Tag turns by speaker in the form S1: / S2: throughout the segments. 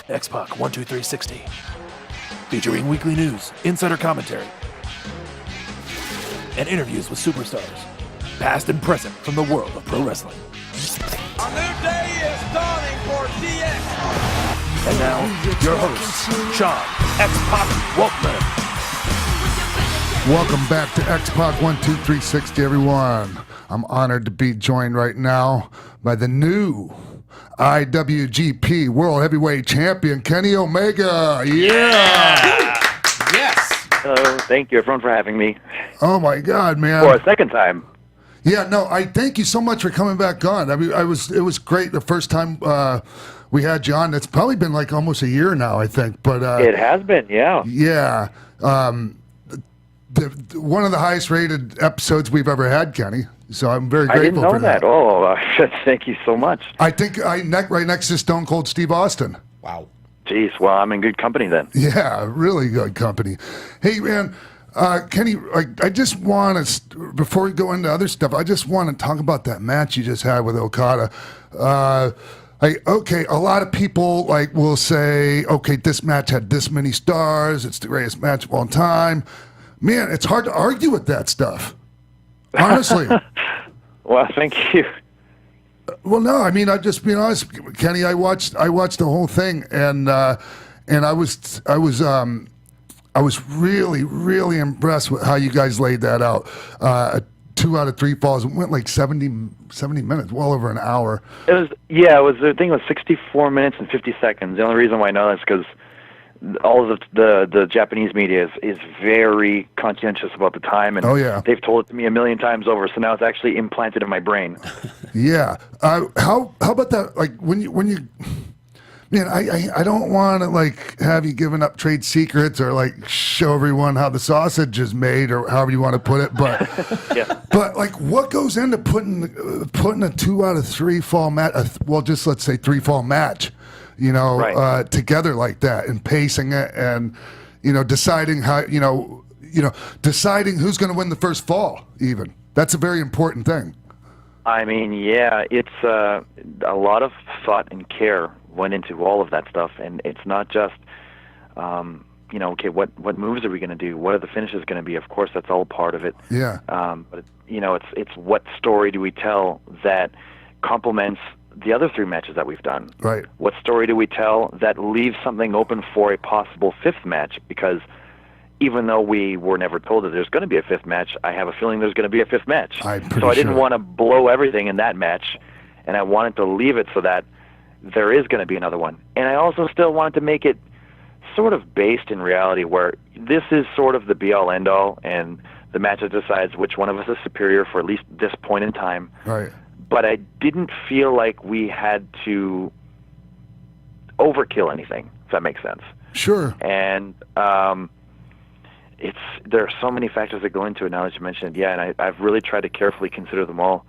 S1: X-Pac 12360. Featuring weekly news, insider commentary, and interviews with superstars, past and present from the world of pro wrestling.
S2: A new day is dawning for DX.
S1: And now, your host, Sean X-Pac Waltman.
S3: Welcome back to X-Pac 12360, everyone. I'm honored to be joined right now by the new IWGP World Heavyweight Champion, Kenny Omega. Yeah!
S4: Yes!
S5: Hello, thank you everyone for having me.
S3: Oh my God, man.
S5: For a second time.
S3: Yeah, no, I thank you so much for coming back on. I mean, it was great the first time we had you on. It's probably been like almost a year now, I think. But
S5: it has been, yeah.
S3: Yeah. One of the highest rated episodes we've ever had, Kenny. So I'm very grateful for that.
S5: I didn't know that. Oh, thank you so much.
S3: I think right next to Stone Cold Steve Austin.
S4: Wow.
S5: Jeez, well, I'm in good company then.
S3: Yeah, really good company. Hey, man, Kenny, I just want to, before we go into other stuff, I just want to talk about that match you just had with Okada. Okay, a lot of people will say, okay, this match had this many stars. It's the greatest match of all time. Man, it's hard to argue with that stuff. Honestly.
S5: Well, thank you.
S3: Well, no, I mean, I just being honest, Kenny. I watched the whole thing, and I was really, really impressed with how you guys laid that out. 2 out of 3 falls. It went like 70 minutes, well over an hour.
S5: The thing was 64 minutes and 50 seconds. The only reason why I know that is because all of the Japanese media is very conscientious about the time, and they've told it to me a million times over, so now it's actually implanted in my brain.
S3: Yeah. How about that? Like when you man, I don't want to have you giving up trade secrets or show everyone how the sausage is made or however you want to put it, but
S5: yeah.
S3: But what goes into putting a 2 out of 3 fall match? Well, just let's say 3 fall match.
S5: Right.
S3: Together like that and pacing it and, deciding how, deciding who's going to win the first fall even. That's a very important thing.
S5: I mean, yeah, it's a lot of thought and care went into all of that stuff. And it's not just, okay, what moves are we going to do? What are the finishes going to be? Of course, that's all part of it.
S3: Yeah.
S5: But, it's what story do we tell that complements the other 3 matches that we've done.
S3: Right.
S5: What story do we tell that leaves something open for a possible 5th match? Because even though we were never told that there's going to be a 5th match, I have a feeling there's going to be a 5th match. So I didn't want to blow everything in that match, and I wanted to leave it so that there is going to be another one. And I also still wanted to make it sort of based in reality, where this is sort of the be-all, end-all, and the match that decides which one of us is superior for at least this point in time.
S3: Right.
S5: But I didn't feel like we had to overkill anything, if that makes sense.
S3: Sure.
S5: And there are so many factors that go into it now that you mentioned. Yeah, and I've really tried to carefully consider them all.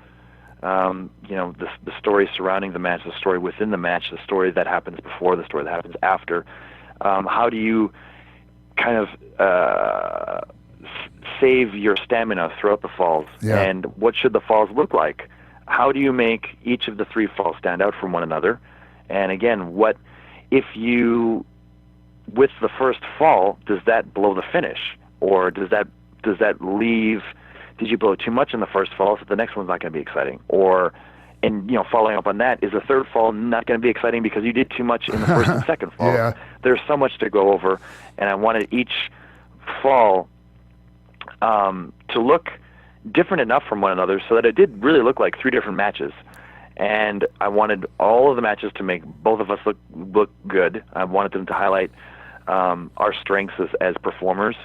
S5: The story surrounding the match, the story within the match, the story that happens before, the story that happens after. How do you kind of save your stamina throughout the falls?
S3: Yeah.
S5: And what should the falls look like? How do you make each of the 3 falls stand out from one another? And again, what if you, with the first fall, does that blow the finish? Or does that leave, did you blow too much in the first fall so the next one's not going to be exciting? Or, and following up on that, is the 3rd fall not going to be exciting because you did too much in the first and second fall?
S3: Yeah.
S5: There's so much to go over, and I wanted each fall to look different enough from one another so that it did really look like 3 different matches. And I wanted all of the matches to make both of us look good. I wanted them to highlight our strengths as performers,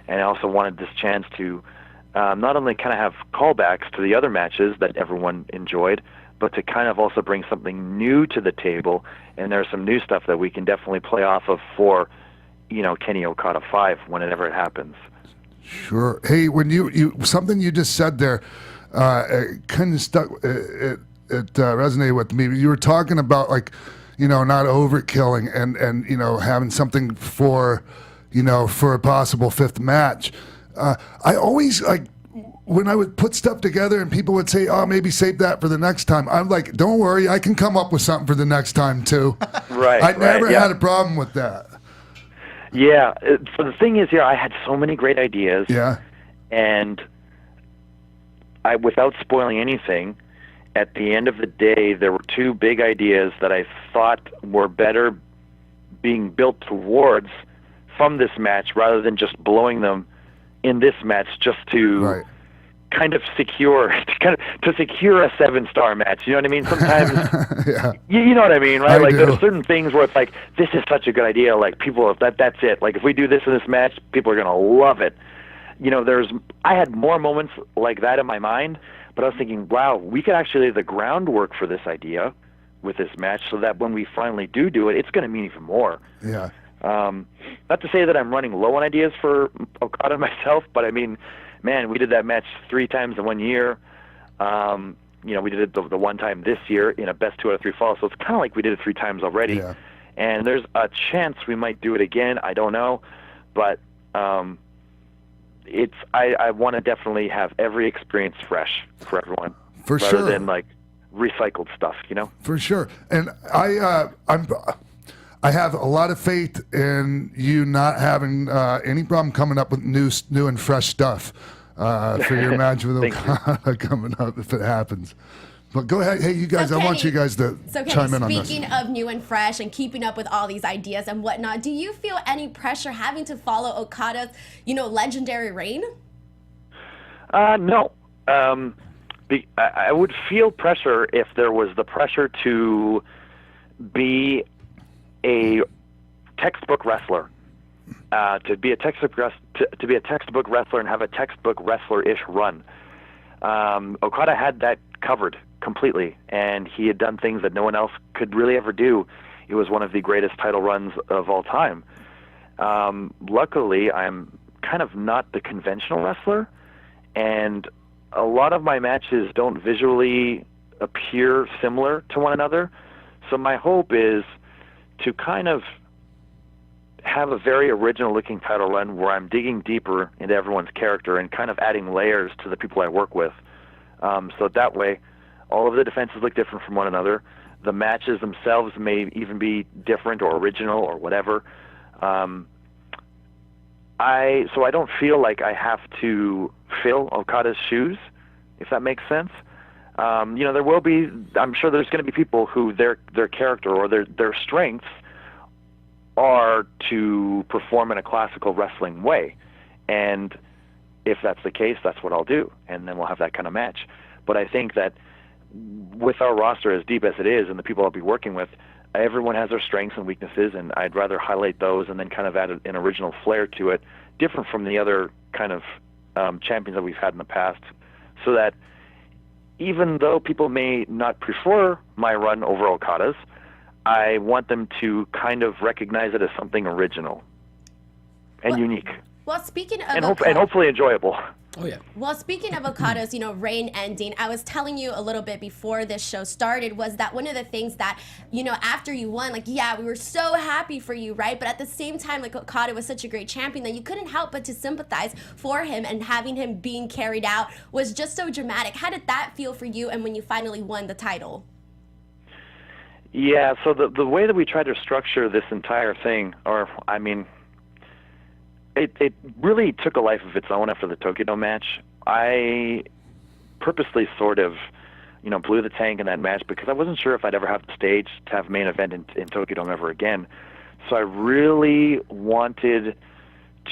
S5: and I also wanted this chance to not only kind of have callbacks to the other matches that everyone enjoyed, but to kind of also bring something new to the table. And there's some new stuff that we can definitely play off of for, Kenny Okada 5 whenever it happens.
S3: Sure. Hey, when you something you just said there, it kind of stuck. It resonated with me. You were talking about not overkilling and having something for a possible 5th match. I always when I would put stuff together and people would say, "Oh, maybe save that for the next time," I'm like, "Don't worry, I can come up with something for the next time too."
S5: Right.
S3: I never
S5: yeah.
S3: had a problem with that.
S5: Yeah. So the thing is, here I had so many great ideas.
S3: Yeah.
S5: And I, without spoiling anything, at the end of the day, there were two big ideas that I thought were better being built towards from this match rather than just blowing them in this match just to kind of secure a 7-star match. You know what I mean? Sometimes
S3: Yeah.
S5: you know what I mean, right?
S3: I
S5: Like
S3: do.
S5: there's certain things where it's like, this is such a good idea, like people that's it. Like if we do this in this match, people are gonna love it. You know, I had more moments like that in my mind, but I was thinking, wow, we could actually lay the groundwork for this idea with this match so that when we finally do it, it's going to mean even more.
S3: Yeah.
S5: Not to say that I'm running low on ideas for Okada myself, but I mean, man, we did that match 3 times in 1 year. You know, we did it the one time this year in a best 2 out of 3 falls, so it's kind of like we did it 3 times already.
S3: Yeah.
S5: And there's a chance we might do it again. I don't know, but I want to definitely have every experience fresh for everyone,
S3: For
S5: rather
S3: sure.
S5: than like recycled stuff, you know.
S3: For sure. And I have a lot of faith in you not having any problem coming up with new and fresh stuff for your match with
S5: Thank
S3: Okada coming up if it happens. But go ahead. Hey, you guys,
S4: So
S3: I want
S4: Kenny-
S3: you guys to
S4: So,
S3: chime in on this.
S4: speaking of new and fresh and keeping up with all these ideas and whatnot, do you feel any pressure having to follow Okada's, legendary reign?
S5: No. I would feel pressure if there was the pressure to be a textbook wrestler, to be a textbook wrestler and have a textbook wrestler-ish run. Okada had that covered completely, and he had done things that no one else could really ever do. It was one of the greatest title runs of all time. Luckily, I'm kind of not the conventional wrestler, and a lot of my matches don't visually appear similar to one another. So my hope is to kind of have a very original-looking title run where I'm digging deeper into everyone's character and kind of adding layers to the people I work with. So that way, all of the defenses look different from one another. The matches themselves may even be different or original or whatever. So I don't feel like I have to fill Okada's shoes, if that makes sense. There will be, I'm sure there's going to be people who their character or their strengths are to perform in a classical wrestling way. And if that's the case, that's what I'll do. And then we'll have that kind of match. But I think that with our roster as deep as it is and the people I'll be working with, everyone has their strengths and weaknesses, and I'd rather highlight those and then kind of add an original flair to it, different from the other kind of champions that we've had in the past, so that even though people may not prefer my run over Okada's, I want them to kind of recognize it as something original and unique,
S4: Well, speaking of
S5: and hopefully enjoyable.
S6: Oh, yeah.
S4: Well, speaking of Okada's, reign ending, I was telling you a little bit before this show started was that one of the things that, after you won, we were so happy for you, right? But at the same time, Okada was such a great champion that you couldn't help but to sympathize for him, and having him being carried out was just so dramatic. How did that feel for you, and when you finally won the title?
S5: Yeah, so the way that we tried to structure this entire thing, it really took a life of its own after the Tokyo Dome match. I purposely sort of, blew the tank in that match because I wasn't sure if I'd ever have the stage to have main event in Tokyo Dome ever again. So I really wanted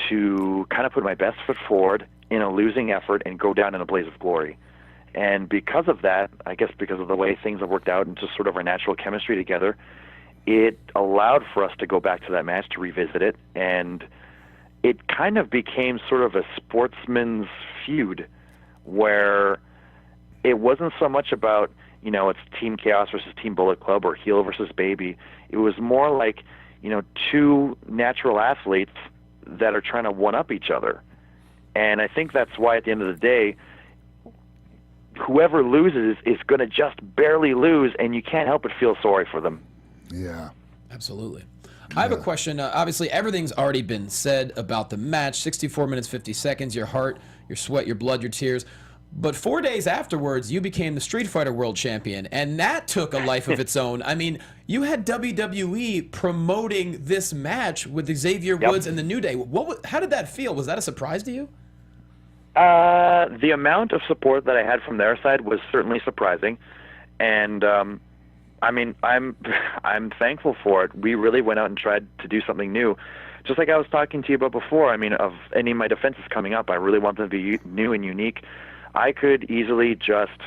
S5: to kind of put my best foot forward in a losing effort and go down in a blaze of glory. And because of that, I guess because of the way things have worked out and just sort of our natural chemistry together, it allowed for us to go back to that match to revisit it, and it kind of became sort of a sportsman's feud where it wasn't so much about, it's Team Chaos versus Team Bullet Club or heel versus baby. It was more like, two natural athletes that are trying to one-up each other. And I think that's why at the end of the day, whoever loses is going to just barely lose, and you can't help but feel sorry for them.
S3: Yeah.
S6: Absolutely. I have a question. Obviously, everything's already been said about the match. 64 minutes, 50 seconds, your heart, your sweat, your blood, your tears. But 4 days afterwards, you became the Street Fighter World Champion, and that took a life of its own. I mean, you had WWE promoting this match with Xavier Woods and the New Day. How did that feel? Was that a surprise to you?
S5: The amount of support that I had from their side was certainly surprising, and I mean, I'm thankful for it. We really went out and tried to do something new. Just like I was talking to you about before, I mean, of any of my defenses coming up, I really want them to be new and unique. I could easily just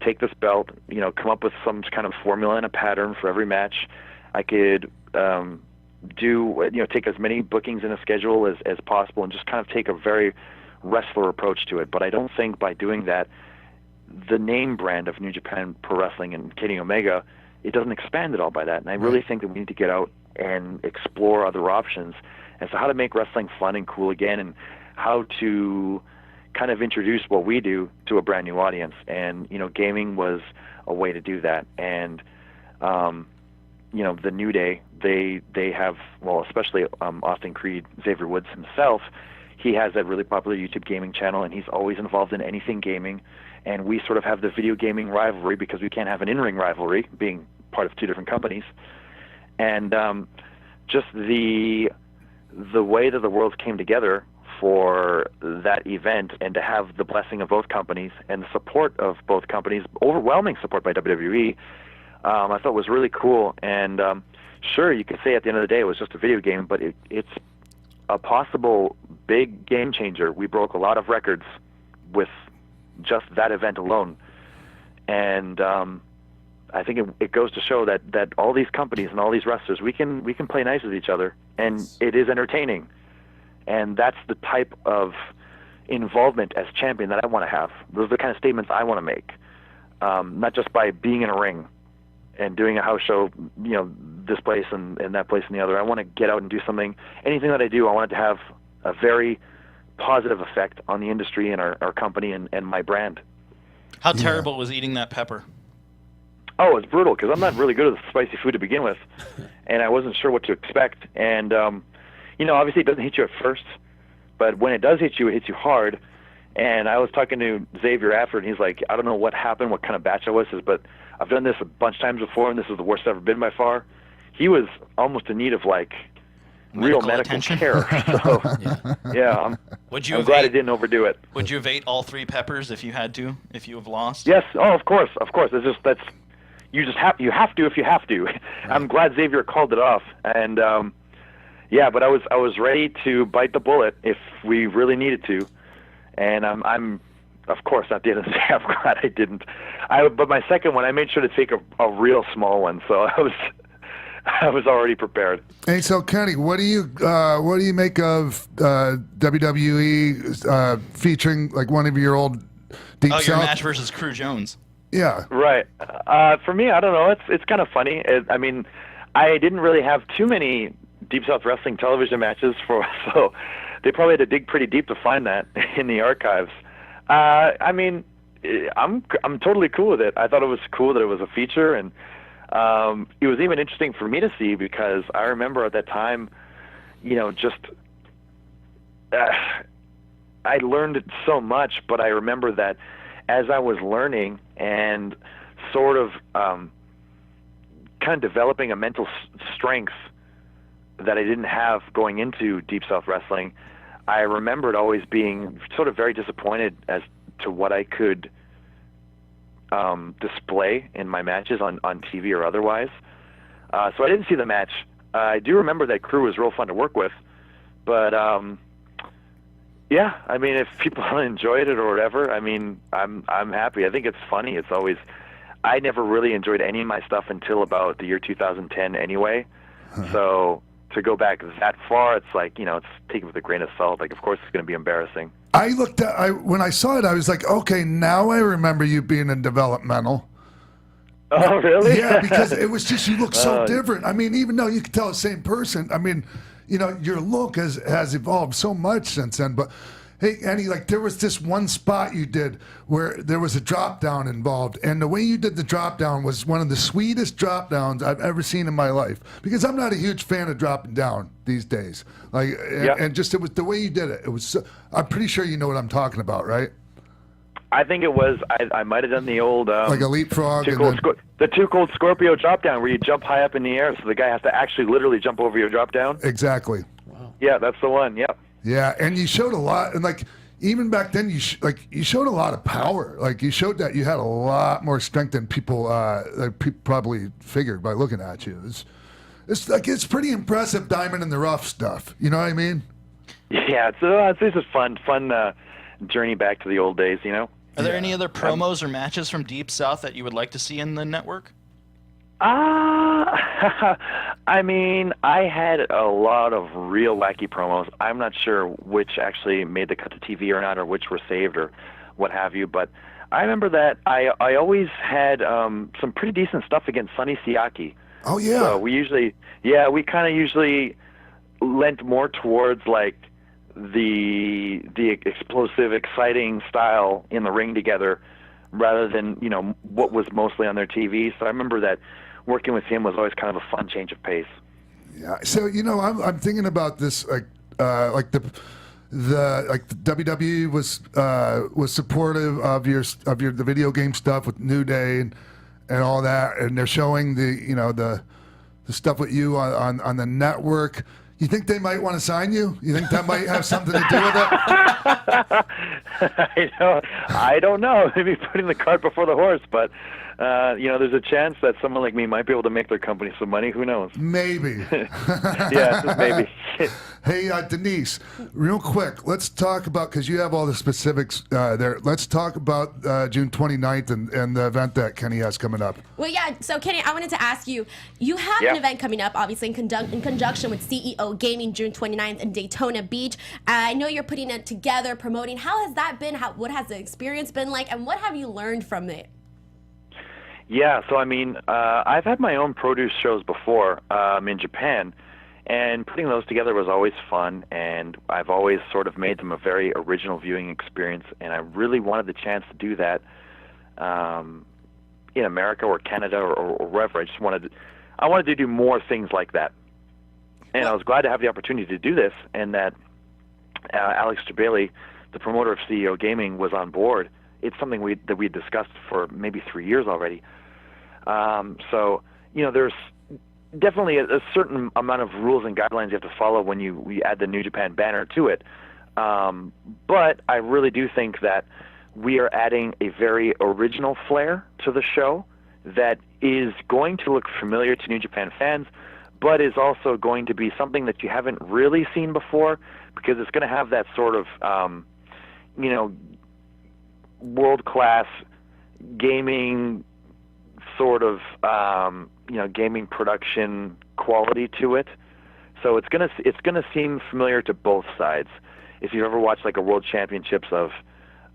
S5: take this belt, you know, come up with some kind of formula and a pattern for every match. I could take as many bookings in a schedule as possible and just kind of take a very wrestler approach to it. But I don't think by doing that, the name brand of New Japan Pro Wrestling and Kenny Omega, it doesn't expand at all by that. And I really think that we need to get out and explore other options as to how to make wrestling fun and cool again, and how to kind of introduce what we do to a brand new audience. And, you know, gaming was a way to do that. And, you know, the New Day, they have, well, especially Austin Creed, Xavier Woods himself, he has that really popular YouTube gaming channel, and he's always involved in anything gaming. And we sort of have the video gaming rivalry because we can't have an in-ring rivalry, being part of two different companies. And just the way that the worlds came together for that event, and to have the blessing of both companies and the support of both companies, overwhelming support by WWE, I thought was really cool. And sure, you could say at the end of the day it was just a video game, but it's a possible big game changer. We broke a lot of records with just that event alone. And I think it goes to show that all these companies and all these wrestlers, we can play nice with each other, and it is entertaining. And that's the type of involvement as champion that I want to have. Those are the kind of statements I want to make, not just by being in a ring and doing a house show, you know, this place and that place and the other. I want to get out and do something. Anything that I do, I want it to have a very positive effect on the industry and our company and my brand.
S7: How terrible was eating that pepper?
S5: Oh, it's brutal, because I'm not really good at spicy food to begin with, and I wasn't sure what to expect. And you know, obviously it doesn't hit you at first, but when it does hit you, it hits you hard. And I was talking to Xavier after, and he's like, I don't know what happened, what kind of batch I was, but I've done this a bunch of times before, and this is the worst I've ever been by far. He was almost in need of, like, real medical care. So, yeah, I'm glad I didn't overdo it.
S7: Would you have ate all 3 peppers if you had to, if you have lost?
S5: Yes. Oh, of course. It's just you have to if you have to. Right. I'm glad Xavier called it off, and yeah, but I was ready to bite the bullet if we really needed to, and I'm of course at the end of the day I'm glad I didn't. But my second one, I made sure to take a real small one, so I was already prepared.
S3: Hey, so Kenny, what do you make of WWE featuring like one of your old Deep South?
S7: Your match versus Crew Jones.
S3: Yeah.
S5: Right. For me, I don't know. It's kind of funny. I mean, I didn't really have too many Deep South Wrestling television matches so they probably had to dig pretty deep to find that in the archives. I mean, I'm totally cool with it. I thought it was cool that it was a feature, and it was even interesting for me to see, because I remember at that time, you know, just I learned so much, but I remember that as I was learning and sort of kind of developing a mental strength that I didn't have going into Deep South Wrestling, I remembered always being sort of very disappointed as to what I could display in my matches on TV or otherwise. So I didn't see the match. I do remember that Crew was real fun to work with, but yeah, I mean, if people enjoyed it or whatever, I mean, I'm happy. I think it's funny. It's always, I never really enjoyed any of my stuff until about the year 2010 anyway. So to go back that far, it's like, you know, it's taken with a grain of salt. Like, of course it's going to be embarrassing.
S3: When I saw it, I was like, okay, now I remember you being in developmental.
S5: Oh, really?
S3: Yeah, because it was just, you look so different. I mean, even though you could tell the same person, I mean, you know, your look has evolved so much since then. But hey, Annie, like there was this one spot you did where there was a drop down involved, and the way you did the drop down was one of the sweetest drop downs I've ever seen in my life. Because I'm not a huge fan of dropping down these days. Like, and just it was the way you did it. It was. I'm pretty sure you know what I'm talking about, right?
S5: I think it was. I might have done the old
S3: like a leapfrog.
S5: The Too Cold Scorpio drop down, where you jump high up in the air, so the guy has to actually literally jump over your drop down.
S3: Exactly.
S6: Wow.
S5: Yeah, that's the one. Yep.
S3: Yeah, and you showed a lot, and like even back then, you showed a lot of power. Like you showed that you had a lot more strength than people probably figured by looking at you. It's pretty impressive diamond in the rough stuff. You know what I mean?
S5: Yeah, it's just a fun journey back to the old days. You know.
S7: Are there any other promos or matches from Deep South that you would like to see in the network?
S5: I mean, I had a lot of real wacky promos. I'm not sure which actually made the cut to TV or not, or which were saved or what have you. But I remember that I always had some pretty decent stuff against Sonny Siaki.
S3: Oh yeah.
S5: So we kind of usually lent more towards like the explosive, exciting style in the ring together, rather than what was mostly on their TV. So I remember that working with him was always kind of a fun change of pace.
S3: Yeah. So I'm thinking about this the WWE was supportive of the video game stuff with New Day and all that, and they're showing the stuff with you on the network. You think they might want to sign you? You think that might have something to do with it?
S5: I don't know. Maybe putting the cart before the horse, but there's a chance that someone like me might be able to make their company some money. Who knows?
S3: Maybe.
S5: Yeah, just maybe.
S3: Hey, Denise, real quick, let's talk about, because you have all the specifics there. Let's talk about June 29th and the event that Kenny has coming up.
S4: Well, yeah. So, Kenny, I wanted to ask you. You have an event coming up, obviously, in conjunction with CEO Gaming, June 29th in Daytona Beach. I know you're putting it together, promoting. How has that been? What has the experience been like? And what have you learned from it?
S5: Yeah, so I mean, I've had my own produce shows before in Japan, and putting those together was always fun, and I've always sort of made them a very original viewing experience, and I really wanted the chance to do that in America or Canada or wherever. I wanted to do more things like that, and I was glad to have the opportunity to do this, and that Alex Trebali, the promoter of CEO Gaming, was on board. It's something that we discussed for maybe 3 years already. So there's definitely a certain amount of rules and guidelines you have to follow when we add the New Japan banner to it. But I really do think that we are adding a very original flair to the show that is going to look familiar to New Japan fans, but is also going to be something that you haven't really seen before, because it's going to have that sort of, world-class gaming sort of gaming production quality to it. So it's gonna seem familiar to both sides. If you've ever watched like a World Championships of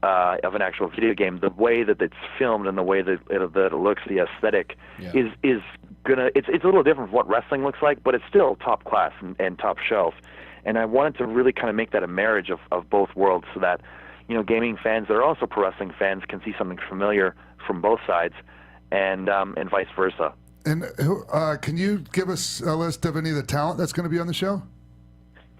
S5: an actual video game, the way that it's filmed and the way that it looks, the aesthetic is gonna it's a little different from what wrestling looks like, but it's still top class and top shelf. And I wanted to really kind of make that a marriage of both worlds, so that gaming fans that are also pro wrestling fans can see something familiar from both sides, and vice versa.
S3: And can you give us a list of any of the talent that's going to be on the show?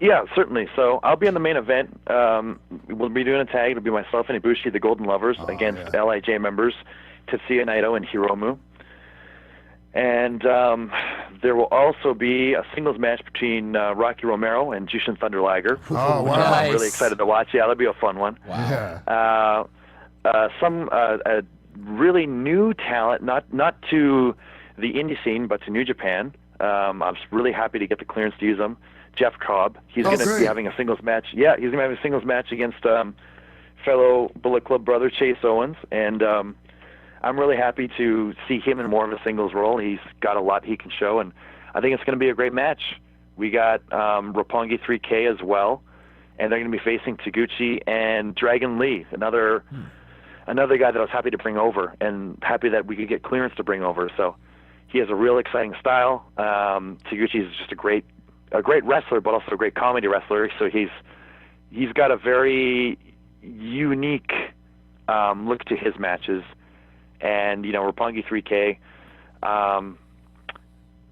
S5: Yeah, certainly. So I'll be on the main event. We'll be doing a tag. It'll be myself and Ibushi, the Golden Lovers, against LIJ members Tetsuya Naito and Hiromu. And there will also be a singles match between Rocky Romero and Jushin Thunder Liger.
S3: Oh, wow.
S5: I'm really excited to watch. Yeah, that'll be a fun one.
S3: Wow.
S5: Some really new talent, not to the indie scene, but to New Japan. I was really happy to get the clearance to use them. Jeff Cobb. He's going to be having a singles match. Yeah, he's going to be having a singles match against fellow Bullet Club brother Chase Owens, and I'm really happy to see him in more of a singles role. He's got a lot he can show, and I think it's going to be a great match. We got Roppongi 3K as well, and they're going to be facing Taguchi and Dragon Lee, another guy that I was happy to bring over, and happy that we could get clearance to bring over. So he has a real exciting style. Taguchi is just a great wrestler, but also a great comedy wrestler. So he's got a very unique look to his matches. And Roppongi 3K,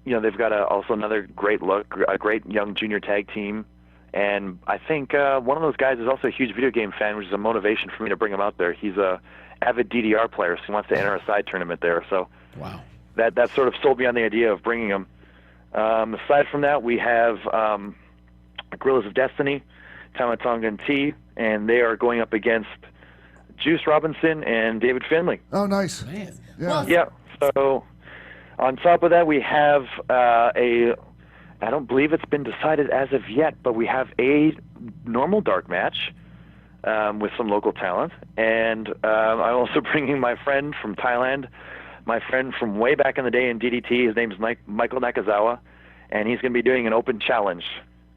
S5: they've got also another great look, a great young junior tag team, And I think one of those guys is also a huge video game fan, which is a motivation for me to bring him out there. He's a avid DDR player, so he wants to enter a side tournament there. So
S6: Wow.
S5: That sort of sold me on the idea of bringing him. Aside from that, we have Gorillas of Destiny, Tamatonga and T, and they are going up against Juice Robinson and David Finley.
S3: Oh, nice.
S6: Man.
S3: Yeah.
S4: Well,
S5: Yeah. So on top of that, we have I don't believe it's been decided as of yet, but we have a normal dark match with some local talent. And I'm also bringing my friend from Thailand, my friend from way back in the day in DDT. His name is Michael Nakazawa, and he's going to be doing an open challenge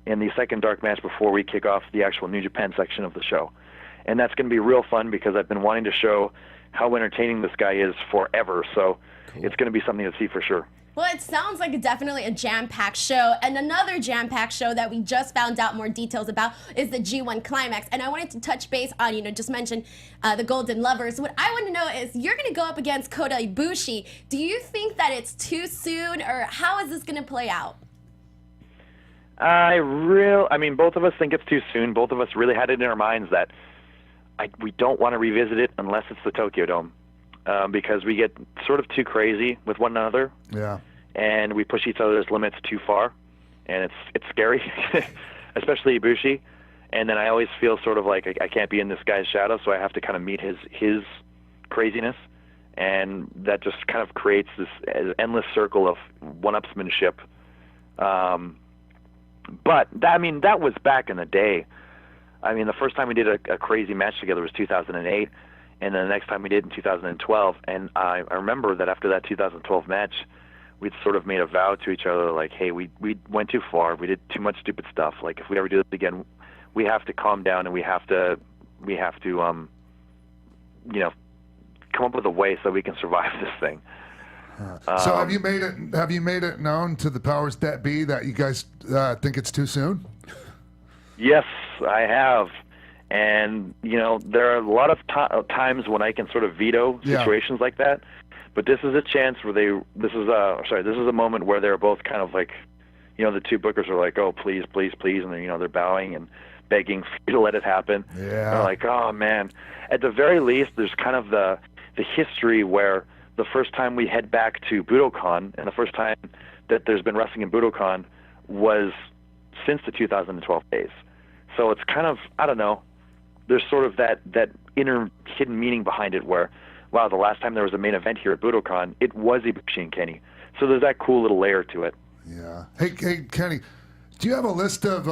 S5: in the second dark match before we kick off the actual New Japan section of the show. And that's going to be real fun because I've been wanting to show how entertaining this guy is forever. So it's going to be something to see for sure.
S4: Well, it sounds like definitely a jam-packed show. And another jam-packed show that we just found out more details about is the G1 Climax. And I wanted to touch base on, just mention the Golden Lovers. What I want to know is you're going to go up against Kota Ibushi. Do you think that it's too soon, or how is this going to play out?
S5: I mean, both of us think it's too soon. Both of us really had it in our minds that we don't want to revisit it unless it's the Tokyo Dome. Because we get sort of too crazy with one another, and we push each other's limits too far, and it's scary, especially Ibushi. And then I always feel sort of like I can't be in this guy's shadow, so I have to kind of meet his craziness, and that just kind of creates this endless circle of one-upsmanship. But that was back in the day. I mean, the first time we did a crazy match together was 2008. And then the next time we did in 2012, and I remember that after that 2012 match, we'd sort of made a vow to each other, like, hey, we went too far, we did too much stupid stuff. Like, if we ever do this again, we have to calm down and we have to come up with a way so we can survive this thing.
S3: So have you made it known to the powers that be that you guys think it's too soon?
S5: Yes, I have. And, there are a lot of times when I can sort of veto situations like that. But this is a chance where this is a moment where they're both kind of like, the two bookers are like, oh, please, please, please. And they're bowing and begging for you to let it happen.
S3: Yeah.
S5: They're like, oh, man. At the very least, there's kind of the history where the first time we head back to Budokan and the first time that there's been wrestling in Budokan was since the 2012 days. So it's kind of, I don't know, there's sort of that inner hidden meaning behind it where, wow, the last time there was a main event here at Budokan, it was Ibushi and Kenny. So there's that cool little layer to it.
S3: Yeah. Hey, Kenny, do you have a list of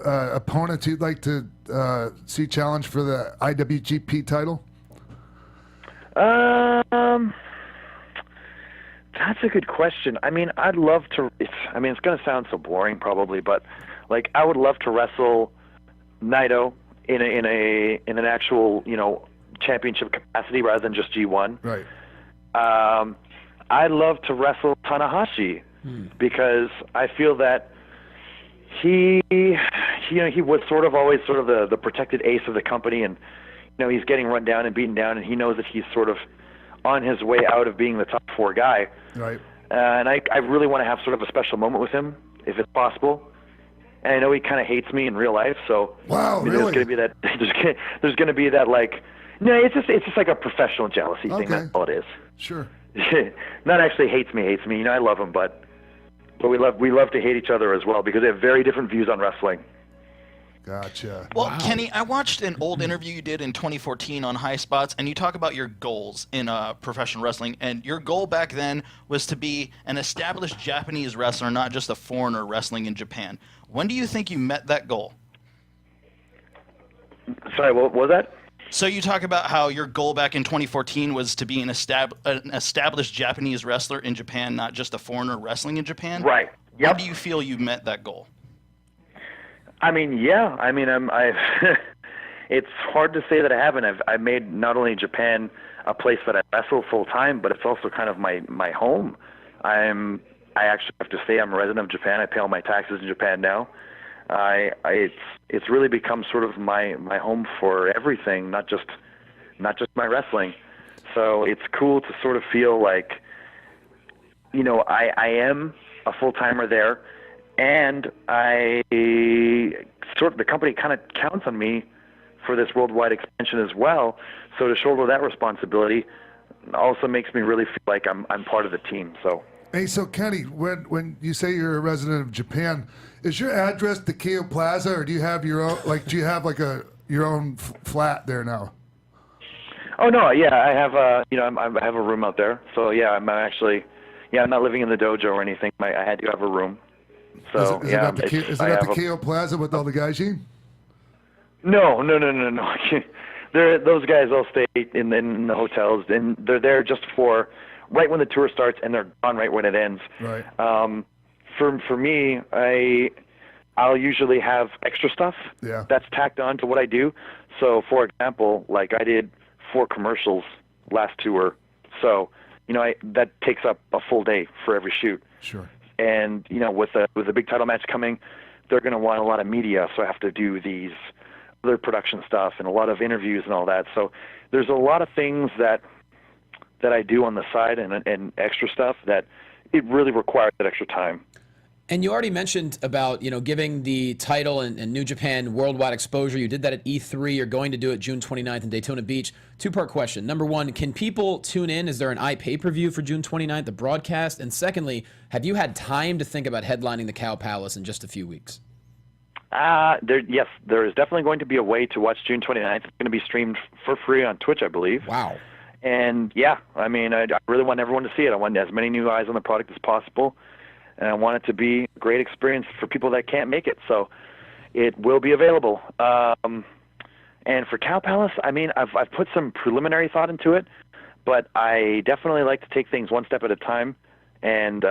S3: opponents you'd like to see challenge for the IWGP title?
S5: That's a good question. I mean, I'd love to. It's going to sound so boring probably, but like I would love to wrestle Naito in an actual championship capacity rather than just G1.
S3: Right.
S5: I'd love to wrestle Tanahashi because I feel that he was sort of always sort of the protected ace of the company, and he's getting run down and beaten down, and he knows that he's sort of on his way out of being the top 4 guy.
S3: Right.
S5: And I really want to have sort of a special moment with him if it's possible. And I know he kind of hates me in real life, so
S3: wow, really?
S5: There's going to be that. There's going to be that like, no, it's just like a professional jealousy thing. That's all it is.
S3: Sure.
S5: Not actually hates me. I love him, but we love to hate each other as well because they have very different views on wrestling.
S3: Gotcha.
S7: Well, wow. Kenny, I watched an old interview you did in 2014 on High Spots, and you talk about your goals in professional wrestling, and your goal back then was to be an established Japanese wrestler, not just a foreigner wrestling in Japan. When do you think you met that goal?
S5: Sorry, what was that?
S7: So you talk about how your goal back in 2014 was to be an established Japanese wrestler in Japan, not just a foreigner wrestling in Japan?
S5: Right. Yep.
S7: When do you feel you met that goal?
S5: I mean, yeah. I mean, it's hard to say that I haven't. I've made not only Japan a place that I wrestle full time, but it's also kind of my home. I actually have to say I'm a resident of Japan. I pay all my taxes in Japan now. It's really become sort of my home for everything, not just my wrestling. So it's cool to sort of feel like, I am a full timer there. and the company kind of counts on me for this worldwide expansion as well. So to shoulder that responsibility also makes me really feel like I'm part of the team. So.
S3: Hey, so Kenny, when you say you're a resident of Japan, is your address the Keio Plaza, or do you have your own? Like, do you have like your own flat there now?
S5: Oh no, yeah, I have I have a room out there. So yeah, I'm not living in the dojo or anything. I had to have a room. So
S3: is it at the Keio Plaza with all the gaijin?
S5: No. Those guys all stay in the hotels, and they're there just for right when the tour starts, and they're gone right when it ends.
S3: Right.
S5: For me, I'll usually have extra stuff that's tacked on to what I do. So, for example, like I did 4 commercials last tour, so that takes up a full day for every shoot.
S3: Sure.
S5: And with a big title match coming, they're going to want a lot of media, so I have to do these other production stuff and a lot of interviews and all that. So there's a lot of things that I do on the side and extra stuff that it really requires that extra time.
S6: And you already mentioned about, giving the title and New Japan worldwide exposure. You did that at E3. You're going to do it June 29th in Daytona Beach. 2-part question. Number 1, can people tune in? Is there an pay-per-view for June 29th, the broadcast? And secondly, have you had time to think about headlining the Cow Palace in just a few weeks?
S5: Yes, there is definitely going to be a way to watch June 29th. It's going to be streamed for free on Twitch, I believe.
S6: Wow.
S5: And yeah, I mean, I really want everyone to see it. I want as many new eyes on the product as possible. And I want it to be a great experience for people that can't make it. So it will be available. And for Cow Palace, I mean, I've put some preliminary thought into it, but I definitely like to take things one step at a time. And,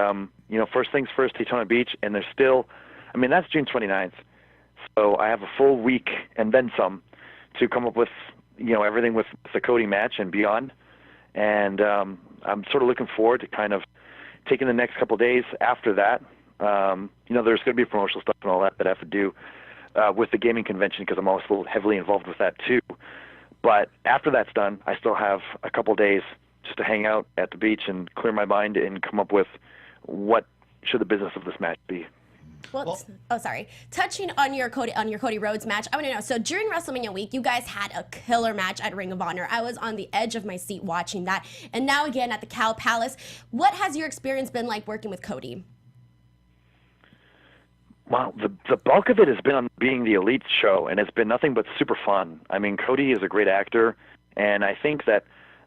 S5: first things first, Daytona Beach, and there's still, that's June 29th. So I have a full week and then some to come up with, everything with the Cody match and beyond. And I'm sort of looking forward to kind of taking the next couple of days after that. There's going to be promotional stuff and all that I have to do with the gaming convention because I'm also heavily involved with that too. But after that's done, I still have a couple of days just to hang out at the beach and clear my mind and come up with what should the business of this match be.
S4: Sorry. Touching on your Cody Rhodes match, I want to know. So during WrestleMania week, you guys had a killer match at Ring of Honor. I was on the edge of my seat watching that, and now again at the Cow Palace. What has your experience been like working with Cody?
S5: Well, the bulk of it has been on being the Elite show, and it's been nothing but super fun. I mean, Cody is a great actor, and I think that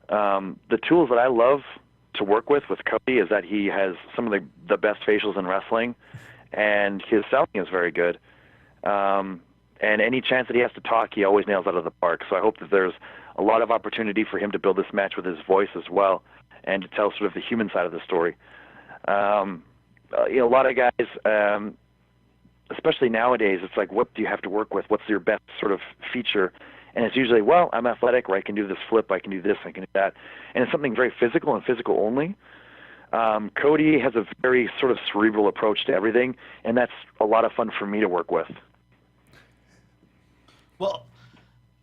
S5: the tools that I love to work with Cody is that he has some of the best facials in wrestling. And his selling is very good. And any chance that he has to talk, he always nails out of the park. So I hope that there's a lot of opportunity for him to build this match with his voice as well and to tell sort of the human side of the story. A lot of guys, especially nowadays, it's like, what do you have to work with? What's your best sort of feature? And it's usually, well, I'm athletic, or I can do this flip, I can do this, I can do that. And it's something very physical and physical only. Cody has a very sort of cerebral approach to everything, and that's a lot of fun for me to work with.
S7: Well,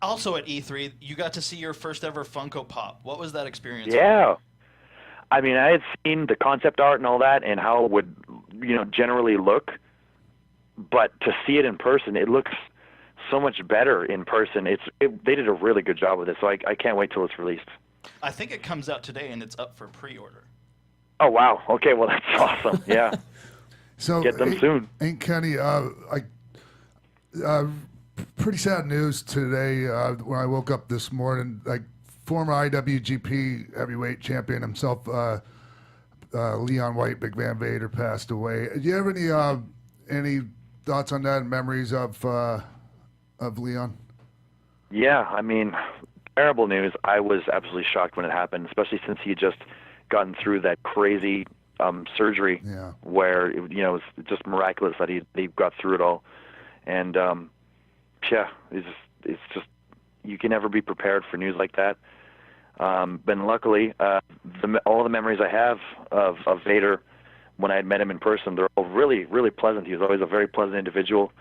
S7: also at E3, you got to see your first ever Funko Pop. What was that experience?
S5: Yeah. I mean, I had seen the concept art and all that and how it would, generally look, but to see it in person, it looks so much better in person. They did a really good job with it, so I can't wait till it's released.
S7: I think it comes out today, and it's up for pre-order.
S5: Oh, wow. Okay, well, that's awesome. Yeah.
S3: So
S5: get them soon.
S3: And Kenny, pretty sad news today when I woke up this morning. Like former IWGP Heavyweight Champion himself, Leon White, Big Van Vader, passed away. Do you have any thoughts on that and memories of Leon?
S5: Yeah, I mean, terrible news. I was absolutely shocked when it happened, especially since he had just gotten through that crazy surgery where it was just miraculous that he got through it all. And it's just you can never be prepared for news like that. But luckily, all the memories I have of Vader when I had met him in person, they're all really, really pleasant. He was always a very pleasant individual.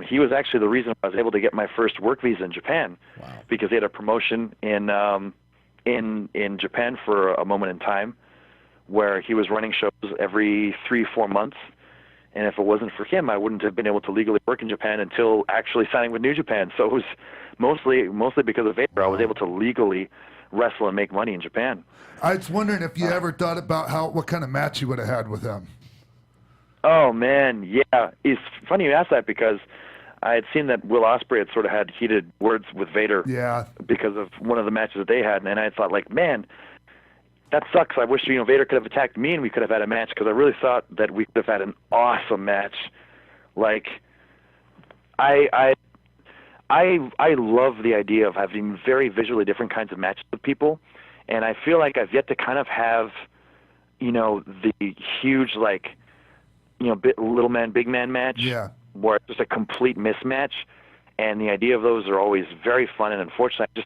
S5: He was actually the reason I was able to get my first work visa in Japan. Wow. Because he had a promotion in Japan for a moment in time where he was running shows every 3-4 months, And if it wasn't for him, I wouldn't have been able to legally work in Japan until actually signing with New Japan. So it was mostly because of Vader. I was able to legally wrestle and make money in Japan.
S3: I was wondering if you ever thought about what kind of match you would have had with him.
S5: Oh, man, yeah. It's funny you ask that because I had seen that Will Ospreay had sort of had heated words with Vader because of one of the matches that they had, and I thought, like, man, that sucks. I wish Vader could have attacked me and we could have had a match, because I really thought that we could have had an awesome match. Like, I love the idea of having very visually different kinds of matches with people, and I feel like I've yet to kind of have, the huge, like, little man, big man match, where it's just a complete mismatch. And the idea of those are always very fun. And unfortunately,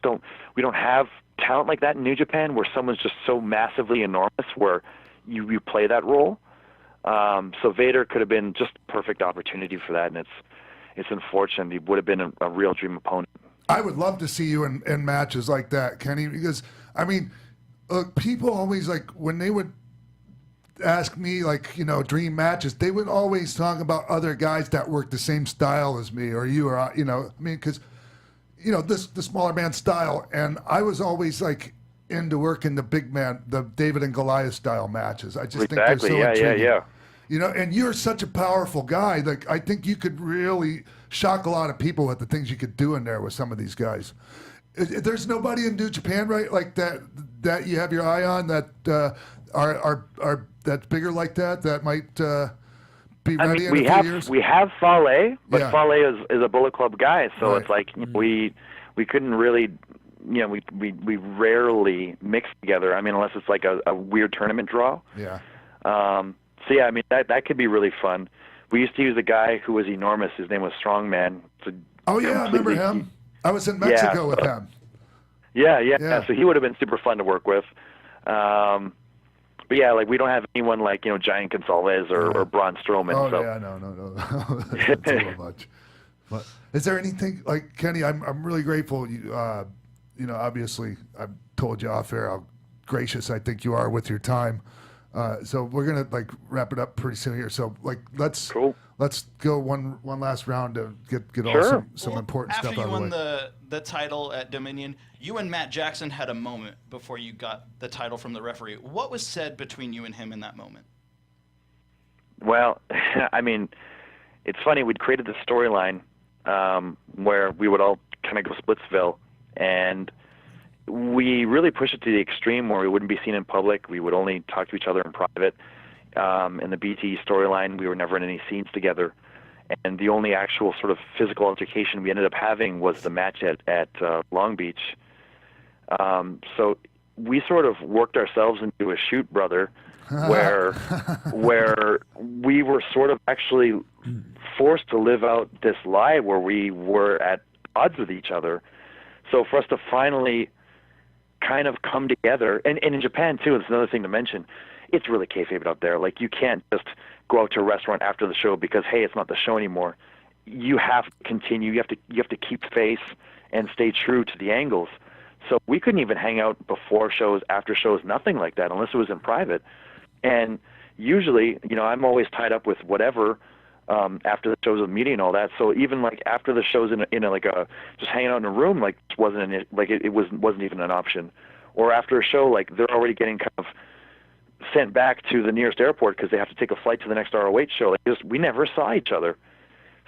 S5: we don't have talent like that in New Japan, where someone's just so massively enormous where you play that role. So Vader could have been just a perfect opportunity for that. And it's unfortunate. He would have been a real dream opponent.
S3: I would love to see you in matches like that, Kenny, because, I mean, people always, like, when they would ask me, like, dream matches, they would always talk about other guys that work the same style as me or you, or, I mean, because, the smaller man style, and I was always, like, into working the big man, the David and Goliath style matches. I just think they're so intriguing. Yeah. And you're such a powerful guy. Like, I think you could really shock a lot of people with the things you could do in there with some of these guys. There's nobody in New Japan, right, like that you have your eye on that are that's bigger like that might be ready in a few years?
S5: We have Fale, but Fale is a Bullet Club guy, so it's like we couldn't really, we rarely mix together. I mean, unless it's like a weird tournament draw.
S3: Yeah.
S5: So yeah, I mean that could be really fun. We used to use a guy who was enormous. His name was Strongman.
S3: I remember him. I was in Mexico with him.
S5: Yeah. So he would have been super fun to work with. But yeah, like we don't have anyone like Giant Gonzalez or Braun Strowman.
S3: Oh
S5: so.
S3: yeah, no. That's a little much. But is there anything like Kenny? I'm really grateful. You obviously I've told you off air how gracious I think you are with your time. So we're gonna like wrap it up pretty soon here. So like let's go one last round to get all some important stuff out of the way.
S7: After you won the title at Dominion, you and Matt Jackson had a moment before you got the title from the referee. What was said between you and him in that moment?
S5: Well, I mean, it's funny. We'd created this storyline where we would all kind of go Splitsville, and we really pushed it to the extreme where we wouldn't be seen in public. We would only talk to each other in private. In the BT storyline, we were never in any scenes together. And the only actual sort of physical altercation we ended up having was the match at Long Beach. So we sort of worked ourselves into a shoot, brother, where we were sort of actually forced to live out this lie where we were at odds with each other. So for us to finally kind of come together, and in Japan too, it's another thing to mention, it's really kayfabe out there. Like, you can't just go out to a restaurant after the show because, hey, it's not the show anymore. You have to continue. You have to keep face and stay true to the angles. So we couldn't even hang out before shows, after shows, nothing like that, unless it was in private. And usually, I'm always tied up with whatever after the shows with media and all that. So even like after the shows in a like a just hanging out in a room, like it wasn't even an option. Or after a show, like they're already getting kind of sent back to the nearest airport because they have to take a flight to the next ROH show. Like, we never saw each other.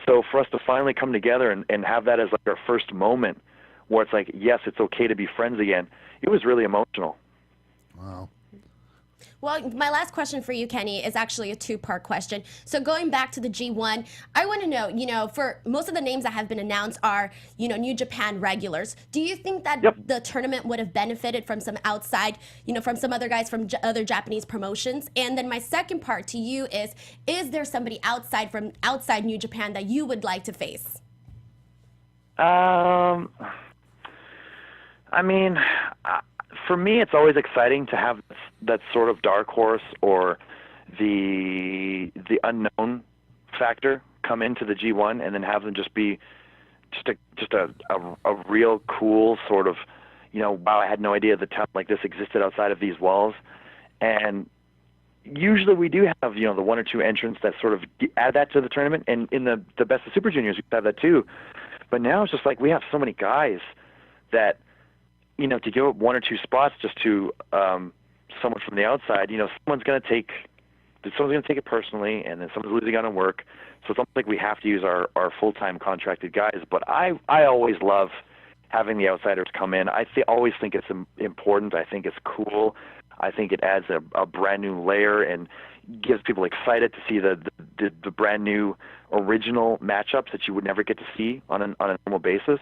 S5: So for us to finally come together and have that as like our first moment where it's like, yes, it's okay to be friends again, it was really emotional.
S3: Wow.
S4: Well, my last question for you, Kenny, is actually a two-part question. So going back to the G1, I want to know, for most of the names that have been announced are, New Japan regulars. Do you think that the tournament would have benefited from some outside, from some other guys from other Japanese promotions? And then my second part to you is there somebody outside New Japan that you would like to face?
S5: I mean, for me, it's always exciting to have that sort of dark horse or the unknown factor come into the G1, and then have them just be just a real cool sort of, wow, I had no idea the talent like this existed outside of these walls. And usually we do have, the one or two entrants that sort of add that to the tournament, and in the Best of Super Juniors we have that too. But now it's just like we have so many guys that, to give up one or two spots just to someone from the outside, someone's going to take it personally, and then someone's losing out on work. So it's almost like we have to use our full-time contracted guys. But I always love having the outsiders come in. I always think it's important. I think it's cool. I think it adds a brand new layer and gives people excited to see the brand new original matchups that you would never get to see on a normal basis.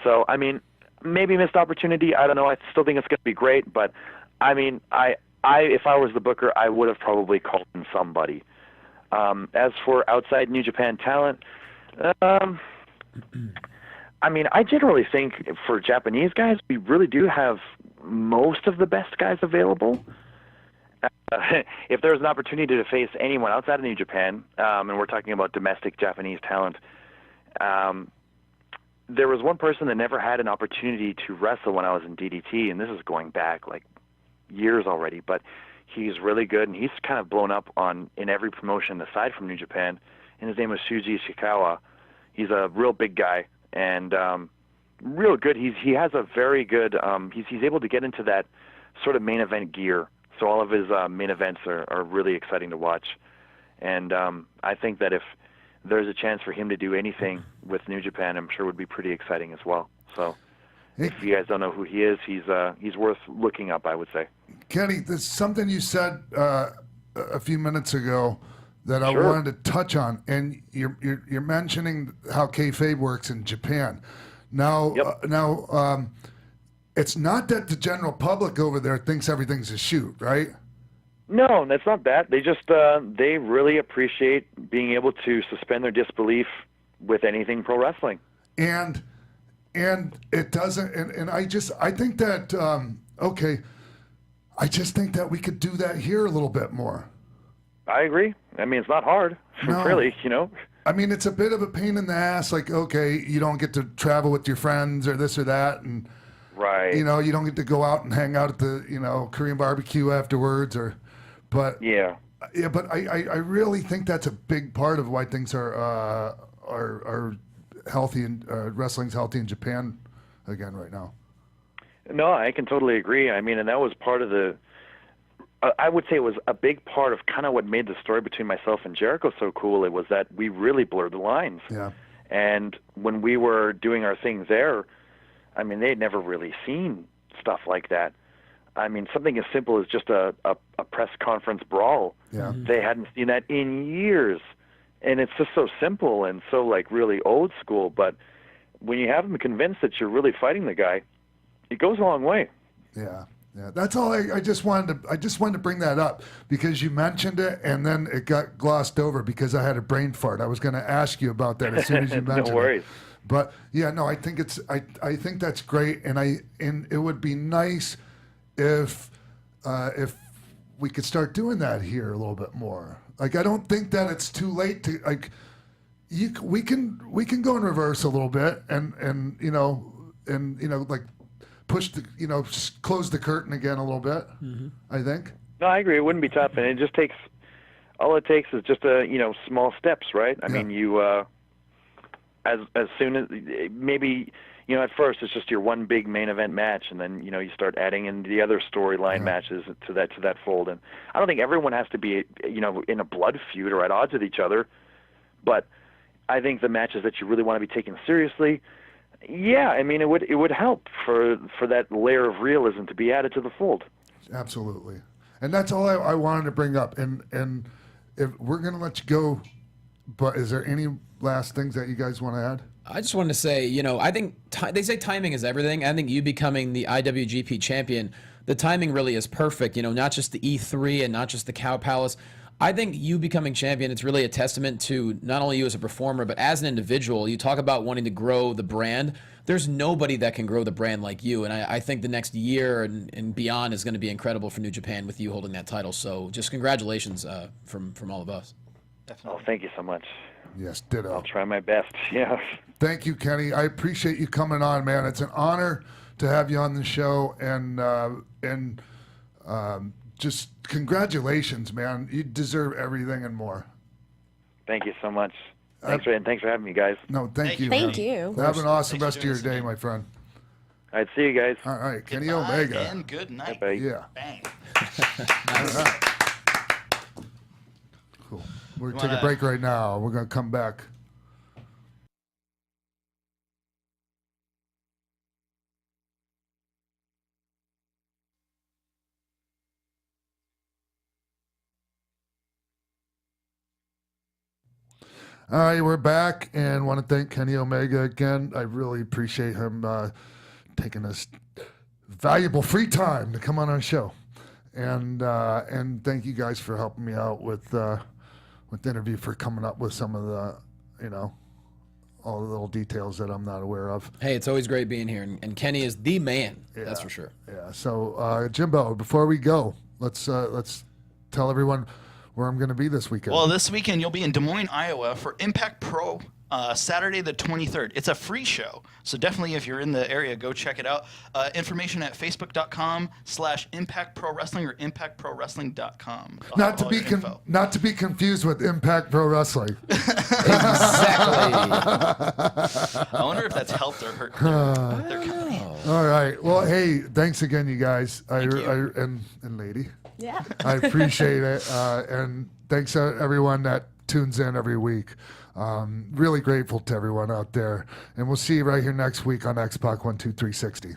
S5: So, I mean, maybe missed opportunity. I don't know. I still think it's going to be great. But, I mean, if I was the booker, I would have probably called in somebody. As for outside New Japan talent, I mean, I generally think for Japanese guys, we really do have most of the best guys available. If there's an opportunity to face anyone outside of New Japan, and we're talking about domestic Japanese talent, there was one person that never had an opportunity to wrestle when I was in DDT, and this is going back like years already, but he's really good, and he's kind of blown up in every promotion aside from New Japan, and his name was Shuji Ishikawa. He's a real big guy, and real good. He has a very good, he's able to get into that sort of main event gear, so all of his main events are really exciting to watch, and I think that if there's a chance for him to do anything with New Japan, I'm sure would be pretty exciting as well. So if you guys don't know who he is, he's worth looking up, I would say.
S3: Kenny, there's something you said a few minutes ago that I
S5: Sure.
S3: wanted to touch on, and you're mentioning how kayfabe works in Japan. Now,
S5: Yep.
S3: It's not that the general public over there thinks everything's a shoot, right?
S5: No, that's not that. They just they really appreciate being able to suspend their disbelief with anything pro wrestling.
S3: And it doesn't. And I think that I just think that we could do that here a little bit more.
S5: I agree. I mean, it's not hard,
S3: No.
S5: really.
S3: I mean, it's a bit of a pain in the ass. Like, okay, you don't get to travel with your friends or this or that, and
S5: Right.
S3: you don't get to go out and hang out at the Korean barbecue afterwards, but
S5: Yeah.
S3: But I really think that's a big part of why things are healthy and wrestling's healthy in Japan again right now.
S5: No, I can totally agree. I mean, and that was part of I would say it was a big part of kind of what made the story between myself and Jericho so cool. It was that we really blurred the lines.
S3: Yeah.
S5: And when we were doing our things there, I mean, they'd never really seen stuff like that. I mean, something as simple as just a press conference brawl.
S3: Yeah.
S5: They hadn't seen that in years. And it's just so simple and so, like, really old school. But when you have them convinced that you're really fighting the guy, it goes a long way.
S3: Yeah. Yeah, that's all. I just wanted to bring that up because you mentioned it and then it got glossed over because I had a brain fart. I was going to ask you about that as soon as you mentioned
S5: No worries.
S3: it. But yeah, no, I think I think that's great, and it would be nice if we could start doing that here a little bit more. Like, I don't think that it's too late to we can go in reverse a little bit and like push close the curtain again a little bit. Mm-hmm. I think.
S5: No, I agree. It wouldn't be tough, and it just takes. All it takes is just small steps, right? I mean, you as soon as maybe at first it's just your one big main event match, and then you start adding in the other storyline matches to that fold. And I don't think everyone has to be in a blood feud or at odds with each other, but I think the matches that you really want to be taken seriously. Yeah, I mean, it would help for that layer of realism to be added to the fold.
S3: Absolutely, and that's all I wanted to bring up. And if we're gonna let you go, but is there any last things that you guys want to add?
S6: I just wanted to say, I think they say timing is everything. I think you becoming the IWGP champion, the timing really is perfect. Not just the E3 and not just the Cow Palace. I think you becoming champion, it's really a testament to not only you as a performer, but as an individual. You talk about wanting to grow the brand. There's nobody that can grow the brand like you. And I think the next year and beyond is going to be incredible for New Japan with you holding that title. So just congratulations from all of us.
S5: Oh, thank you so much.
S3: Yes, ditto.
S5: I'll try my best. Yeah.
S3: Thank you, Kenny. I appreciate you coming on, man. It's an honor to have you on the show, and just congratulations, man. You deserve everything and more.
S5: Thank you so much. Thanks for having me, guys.
S3: No, thank you.
S4: Thank
S3: man.
S4: you.
S3: Have an awesome
S7: Thanks
S3: rest
S7: for
S3: of your
S7: doing this
S3: day,
S7: again.
S3: my friend.
S5: All right, see you guys.
S3: All right, Kenny
S7: Goodbye
S3: Omega.
S7: and good night.
S5: Bye.
S3: Yeah.
S7: Bang.
S3: All right. Cool. We're going to take a break right now. We're going to come back. All right, we're back, and want to thank Kenny Omega again. I really appreciate him taking this valuable free time to come on our show, and thank you guys for helping me out with the interview, for coming up with some of the, all the little details that I'm not aware of.
S6: Hey, it's always great being here, and Kenny is the man. That's for sure.
S3: Yeah. So, Jimbo, before we go, let's tell everyone where I'm going to be this weekend.
S7: Well, this weekend you'll be in Des Moines, Iowa for Impact Pro, Saturday the 23rd. It's a free show, so definitely if you're in the area, go check it out. Information at facebook.com/Impact Pro Wrestling or impactprowrestling.com.
S3: Not to be confused with Impact Pro Wrestling.
S6: Exactly.
S7: I wonder if that's helped or hurt their company.
S3: All right. Well, hey, thanks again, you guys.
S7: Thank you.
S3: And lady.
S4: Yeah.
S3: I appreciate it. And thanks to everyone that tunes in every week. Really grateful to everyone out there. And we'll see you right here next week on X-Pac 12360.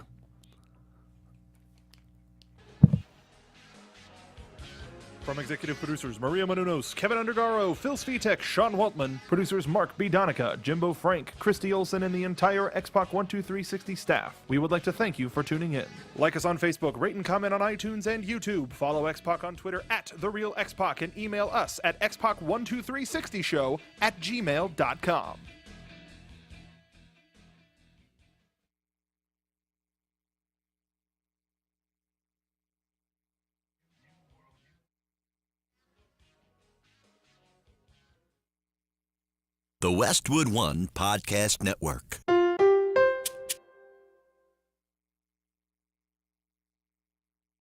S8: From executive producers Maria Menounos, Kevin Undergaro, Phil Svitek, Sean Waltman, producers Mark B. Donica, Jimbo Frank, Christy Olson, and the entire X-Pac 12360 staff, we would like to thank you for tuning in. Like us on Facebook, rate and comment on iTunes and YouTube. Follow X-Pac on Twitter at TheRealXpac and email us at xpac12360show@gmail.com.
S9: The Westwood One Podcast Network.